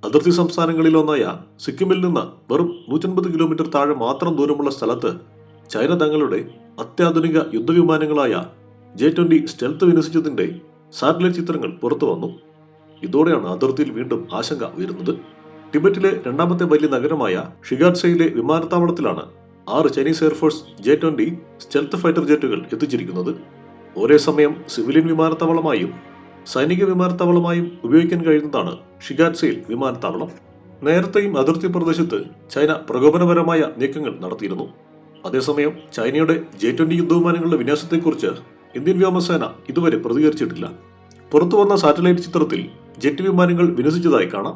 അതിർത്തി സംസ്ഥാനങ്ങളിലൊന്നായ സിക്കിമിൽ നിന്ന് വെറും 150 കിലോമീറ്റർ താഴെ മാത്രം ദൂരമുള്ള സ്ഥലത്ത് ചൈന തങ്ങളുടെ അത്യാധുനിക യുദ്ധവിമാനങ്ങളായ J-20 സ്റ്റെൽത്ത് വിന്യസിച്ചതിന്റെ സാറ്റലൈറ്റ് ചിത്രങ്ങൾ പുറത്തു വന്നു. ഇതോടെയാണ് അതിർത്തിയിൽ വീണ്ടും ആശങ്ക ഉയരുന്നത്. ടിബറ്റിലെ രണ്ടാമത്തെ വലിയ നഗരമായ ഷിഗാറ്റ്സയിലെ വിമാനത്താവളത്തിലാണ് 6 Chinese air force J-20 stealth fighter ജെറ്റുകൾ എത്തിച്ചിരിക്കുന്നത്. ഒരേ സമയം സിവിലിയൻ വിമാനത്താവളമായും സൈനിക വിമാനത്താവളമായും ഉപയോഗിക്കാൻ കഴിയുന്നതാണ് ഷിഗാറ്റ്സയിൽ വിമാനത്താവളം. നേരത്തെയും അതിർത്തി പ്രദേശത്ത് ചൈന പ്രകോപനപരമായ നീക്കങ്ങൾ നടത്തിയിരുന്നു. അതേസമയം ചൈനയുടെ J-20 യുദ്ധവിമാനങ്ങളുടെ വിന്യാസത്തെക്കുറിച്ച് ഇന്ത്യൻ വ്യോമസേന ഇതുവരെ പ്രതികരിച്ചിട്ടില്ല. പുറത്തുവന്ന സാറ്റലൈറ്റ് ചിത്രത്തിൽ ജെറ്റ് വിമാനങ്ങൾ വിന്യസിച്ചതായി കാണാം.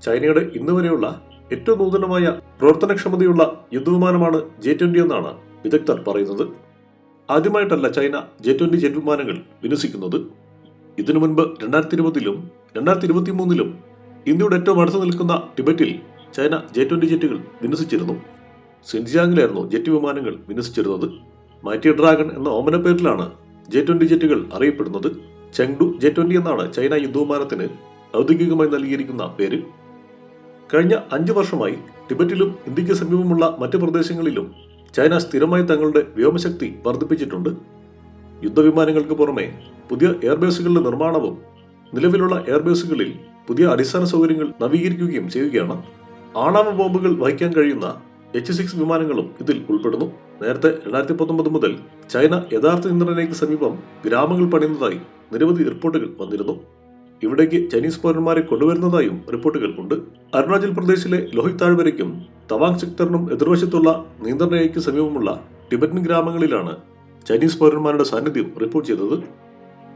ചൈനയുടെ ഇന്നുവരെയുള്ള ഏറ്റവും നൂതനമായ പ്രവർത്തനക്ഷമതയുള്ള യുദ്ധവിമാനമാണ് J-20 എന്നാണ് വിദഗ്ധർ പറയുന്നത്. ആദ്യമായിട്ടല്ല ചൈന J-20 ജെറ്റ് വിമാനങ്ങൾ വിന്യസിക്കുന്നത്. ഇതിനു മുൻപ് 2020-ലും 2023-ലും ഇന്ത്യയുടെ ഏറ്റവും അടുത്ത് നിൽക്കുന്ന ടിബറ്റിൽ ചൈന J-20 ജെറ്റുകൾ വിന്യസിച്ചിരുന്നു. സിൻജിയാങ്ങിലായിരുന്നു ജെറ്റ് വിമാനങ്ങൾ വിന്യസിച്ചിരുന്നത്. മൈറ്റി ഡ്രാഗൺ എന്ന ഓമന പേരിലാണ് J-20 ജെറ്റുകൾ അറിയപ്പെടുന്നത്. ചെങ്ഡു J-20 എന്നാണ് ചൈന യുദ്ധവിമാനത്തിന് ഔദ്യോഗികമായി നൽകിയിരിക്കുന്ന പേര്. കഴിഞ്ഞ 5 വർഷമായി ടിബറ്റിലും ഇന്ത്യക്ക് സമീപമുള്ള മറ്റ് പ്രദേശങ്ങളിലും ചൈന സ്ഥിരമായി തങ്ങളുടെ വ്യോമശക്തി വർദ്ധിപ്പിച്ചിട്ടുണ്ട്. യുദ്ധവിമാനങ്ങൾക്ക് പുറമെ പുതിയ എയർബേസുകളുടെ നിർമ്മാണവും നിലവിലുള്ള എയർബേസുകളിൽ പുതിയ അടിസ്ഥാന സൗകര്യങ്ങൾ നവീകരിക്കുകയും ചെയ്യുകയാണ്. ആണവ ബോംബുകൾ വഹിക്കാൻ കഴിയുന്ന H-6 വിമാനങ്ങളും ഇതിൽ ഉൾപ്പെടുന്നു. നേരത്തെ 2019 മുതൽ ചൈന യഥാർത്ഥ നിയന്ത്രണരേഖയ്ക്ക് സമീപം ഗ്രാമങ്ങൾ പണിയുന്നതായി നിരവധി റിപ്പോർട്ടുകൾ വന്നിരുന്നു. ഇവിടേക്ക് ചൈനീസ് പൗരന്മാരെ കൊണ്ടുവരുന്നതായും റിപ്പോർട്ടുകൾ ഉണ്ട്. അരുണാചൽ പ്രദേശിലെ ലോഹിത് താഴ്വരയ്ക്കും തവാങ് സെക്ടറിനും എതിർവശത്തുള്ള നിയന്ത്രണരേഖയ്ക്ക് സമീപമുള്ള ടിബറ്റൻ ഗ്രാമങ്ങളിലാണ് ചൈനീസ് പൗരന്മാരുടെ സാന്നിധ്യം റിപ്പോർട്ട് ചെയ്തത്.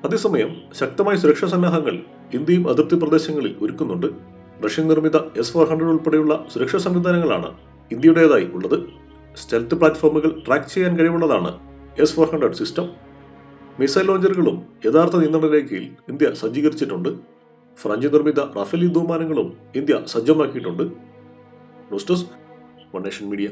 അതേസമയം ശക്തമായ സുരക്ഷാ സന്നാഹങ്ങൾ ഇന്ത്യയും അതിർത്തി പ്രദേശങ്ങളിൽ ഒരുക്കുന്നുണ്ട്. റഷ്യൻ നിർമ്മിത S-400 ഉൾപ്പെടെയുള്ള സുരക്ഷാ സംവിധാനങ്ങളാണ് ഇന്ത്യയുടേതായി ഉള്ളത്. സ്റ്റെൽത്ത് പ്ലാറ്റ്ഫോമുകൾ ട്രാക്ക് ചെയ്യാൻ കഴിവുള്ളതാണ് S-400 സിസ്റ്റം. മിസൈൽ ലോഞ്ചറുകളും യഥാർത്ഥ നിയന്ത്രണ രേഖയിൽ ഇന്ത്യ സജ്ജീകരിച്ചിട്ടുണ്ട്. ഫ്രഞ്ച് നിർമ്മിത റാഫേൽ യുദ്ധവിമാനങ്ങളും ഇന്ത്യ സജ്ജമാക്കിയിട്ടുണ്ട്. News desk, one nation media.